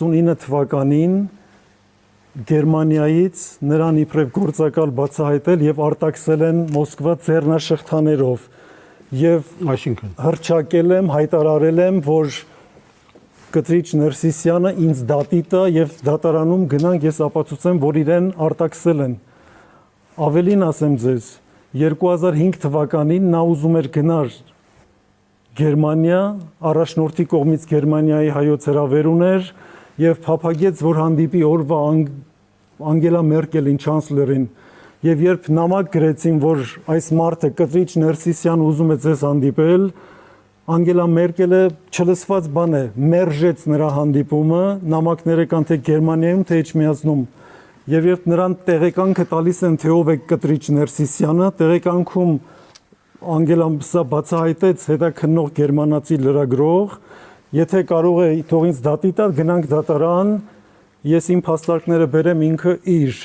19 թվականին Գերմանիայից նրան իբրև գործակալ բացահայտել եւ արտաքսել են Մոսկվա ձեռնաշղթաներով եւ Այսինքն հռչակել եմ, հայտարարել եմ, որ Կտրիչ Ներսիսյանը ինձ դատի տա եւ դատարանում գնանք, ես ապացուցեմ, որ իրեն արտաքսել են։ Ավելին ասեմ ձեզ, 2005 թվականին նա ուզում էր գնալ Գերմանիա, առաջնորդի կողմից Գերմանիայի հայոց հրավեր ուներ եւ փափագեց, որ հանդիպի օրվա Անգելա Մերկելին, չանսլերին, եւ երբ նամակ գրեցին, որ այս մարդը Կտրիչ Ներսիսյան ուզում է ձեզ հանդիպել, Անգելա Մերկելը չլսված բան է, մերժեց նրա հանդիպումը, նամակները կան թե Գերմանիայում, թե Էջմիածնում։ Եվ երբ նրան տեղեկանքը տալիս են, թե ով է Կտրիչ Ներսիսյանը, տեղեկանքում Անգելան սա բացահայտեց հետաքննող գերմանացի լրագրող, եթե կարող է թող ինձ դատի տա, գնանք դատարան, ես իմ փաստարկները բերեմ ինքը իր